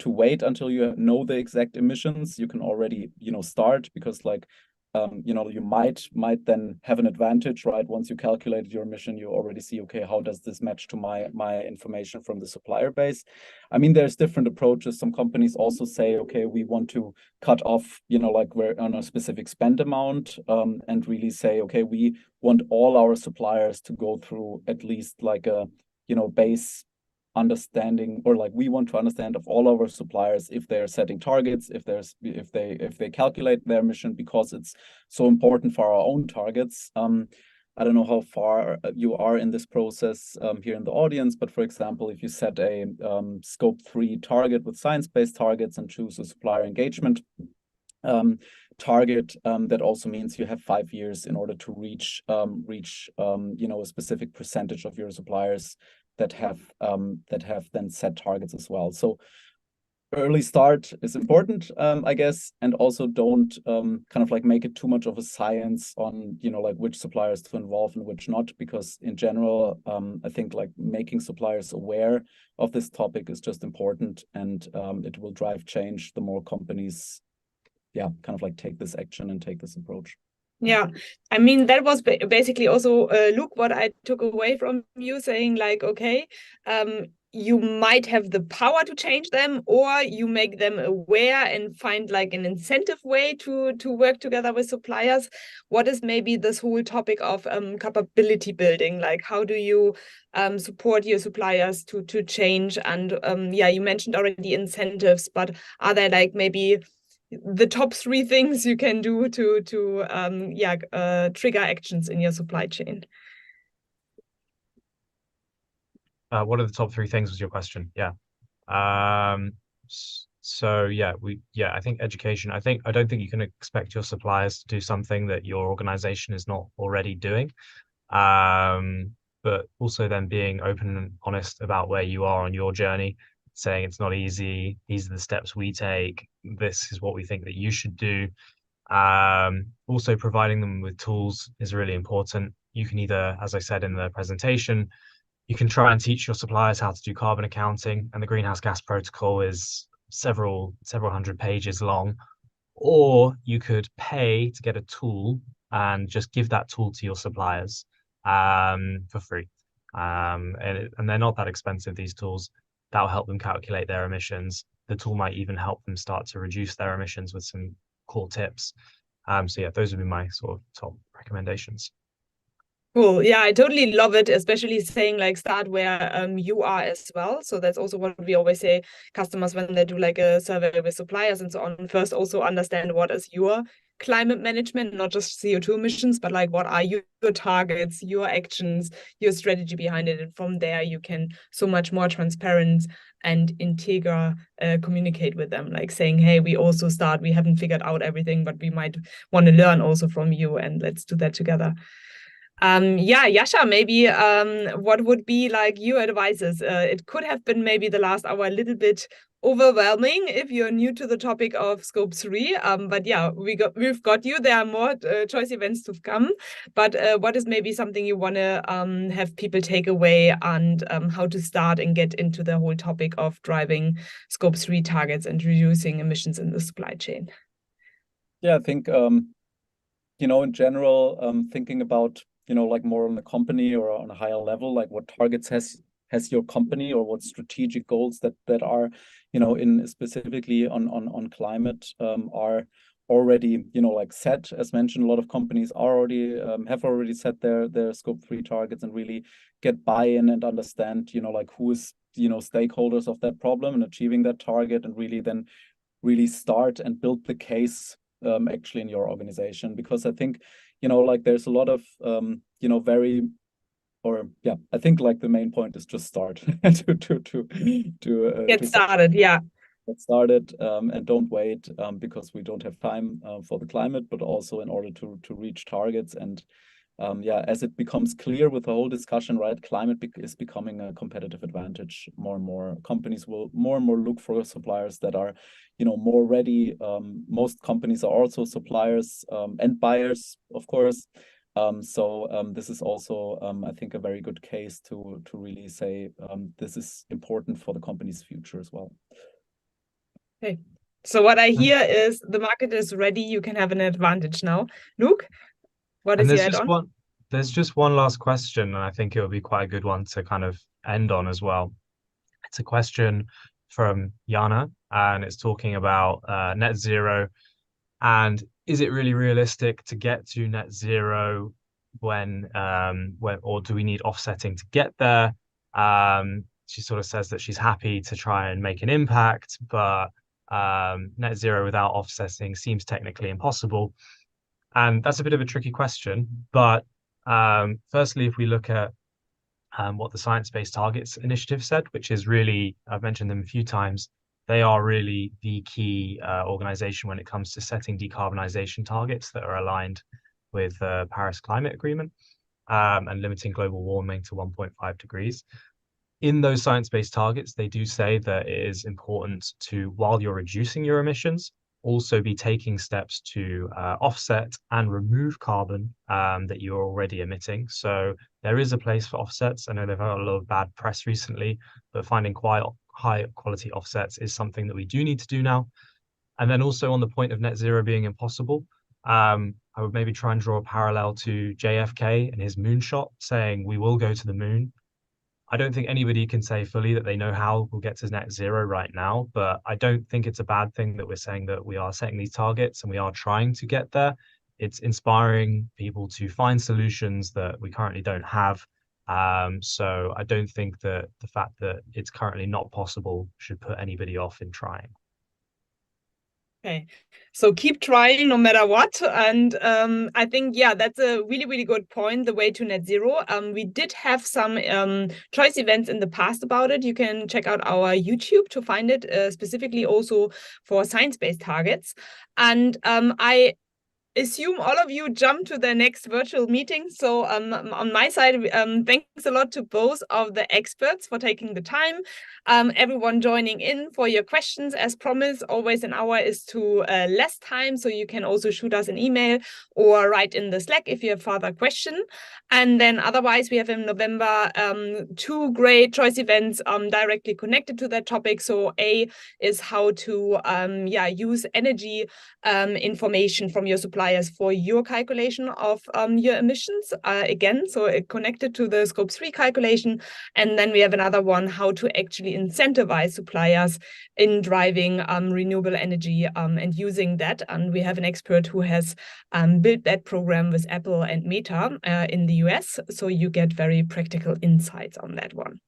wait until you know the exact emissions. You can already start, because like you might then have an advantage, right? Once you calculated your emission, you already see, okay, how does this match to my information from the supplier base? I mean, there's different approaches. Some companies also say, okay, we want to cut off, like we're on a specific spend amount, and really say, okay, we want all our suppliers to go through at least like a, base understanding, or like we want to understand of all our suppliers if they're setting targets, if they calculate their emission, because it's so important for our own targets. I don't know how far you are in this process here in the audience, but for example, if you set a scope 3 target with science-based targets and choose a supplier engagement target, that also means you have 5 years in order to reach a specific percentage of your suppliers that have then set targets as well. So early start is important, I guess, and also don't kind of like make it too much of a science on like which suppliers to involve and which not, because in general, I think like making suppliers aware of this topic is just important, and it will drive change the more companies kind of like take this action and take this approach. Yeah, I mean, that was basically also, Luke, what I took away from you saying, like, okay, you might have the power to change them, or you make them aware and find like an incentive way to work together with suppliers. What is maybe this whole topic of capability building? Like, how do you support your suppliers to change? And yeah, you mentioned already incentives, but are there like maybe the top 3 things you can do to trigger actions in your supply chain? What are the top 3 things was your question? Yeah. So yeah, I think education. I don't think you can expect your suppliers to do something that your organization is not already doing. But also then being open and honest about where you are on your journey, saying it's not easy. These are the steps we take. This is what we think that you should do. Also providing them with tools is really important. You can either, as I said in the presentation, you can try and teach your suppliers how to do carbon accounting, and the greenhouse gas protocol is several hundred pages long, or you could pay to get a tool and just give that tool to your suppliers for free. And they're not that expensive, these tools. That'll help them calculate their emissions. The tool might even help them start to reduce their emissions with some cool tips. So yeah, those would be my sort of top recommendations. Cool. Yeah, I totally love it, especially saying like start where you are as well. So that's also what we always say customers when they do like a survey with suppliers and so on. First, also understand what is your climate management, not just CO2 emissions, but like what are your targets, your actions, your strategy behind it. And from there, you can so much more transparent and integra communicate with them, like saying, hey, we also start, we haven't figured out everything, but we might want to learn also from you, and let's do that together. Yeah, Yasha, maybe what would be like your advices? It could have been maybe the last hour a little bit overwhelming if you're new to the topic of Scope 3. But yeah, we've got you. There are more choice events to come. But what is maybe something you want to have people take away, and how to start and get into the whole topic of driving Scope 3 targets and reducing emissions in the supply chain? Yeah, I think in general, thinking about like more on the company or on a higher level, like what targets has your company, or what strategic goals that are in specifically on climate are already like set. As mentioned, a lot of companies are already have already set their Scope 3 targets, and really get buy-in and understand like who is stakeholders of that problem and achieving that target, and really start and build the case actually in your organization. Because I think like there's a lot of I think like the main point is just start to get started. Yeah, get started, and don't wait, because we don't have time for the climate, but also in order to reach targets. And as it becomes clear with the whole discussion, right, climate is becoming a competitive advantage. More and more companies will more and more look for suppliers that are more ready. Most companies are also suppliers and buyers, of course. This is also I think a very good case to really say this is important for the company's future as well. Okay. So what I hear is the market is ready. You can have an advantage now. Luke, what is your add-on? There's just one last question, and I think it would be quite a good one to kind of end on as well. It's a question from Jana, and it's talking about net zero. And is it really realistic to get to net zero when or do we need offsetting to get there? She sort of says that she's happy to try and make an impact, but net zero without offsetting seems technically impossible. And that's a bit of a tricky question. But firstly, if we look at what the Science Based Targets Initiative said, which is really, I've mentioned them a few times, they are really the key organization when it comes to setting decarbonization targets that are aligned with the Paris Climate Agreement and limiting global warming to 1.5 degrees. In those science-based targets, they do say that it is important to, while you're reducing your emissions, also be taking steps to offset and remove carbon that you're already emitting. So there is a place for offsets. I know they've had a lot of bad press recently, but finding quite high quality offsets is something that we do need to do now. And then also on the point of net zero being impossible, I would maybe try and draw a parallel to JFK and his moonshot saying we will go to the moon. I don't think anybody can say fully that they know how we'll get to net zero right now, but I don't think it's a bad thing that we're saying that we are setting these targets and we are trying to get there. It's inspiring people to find solutions that we currently don't have. So I don't think that the fact that it's currently not possible should put anybody off in trying. Okay, so keep trying no matter what. And I think, yeah, that's a really, really good point, the way to net zero. We did have some choice events in the past about it. You can check out our YouTube to find it, specifically also for science-based targets. And I assume all of you jump to the next virtual meeting. So on my side, thanks a lot to both of the experts for taking the time. Everyone joining in for your questions. As promised, always an hour is too less time. So you can also shoot us an email or write in the Slack if you have further question. And then otherwise, we have in November 2 great choice events directly connected to that topic. So A is how to use energy information from your suppliers for your calculation of your emissions. Again, so it connected to the Scope 3 calculation. And then we have another one, how to actually incentivize suppliers in driving renewable energy and using that. And we have an expert who has built that program with Apple and Meta in the US. So you get very practical insights on that one.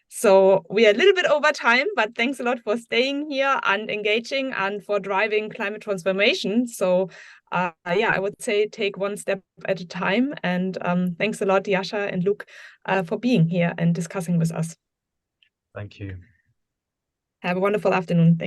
So we are a little bit over time, but thanks a lot for staying here and engaging and for driving climate transformation. So I would say take one step at a time. And thanks a lot, Yasha and Luke, for being here and discussing with us. Thank you. Have a wonderful afternoon. Thank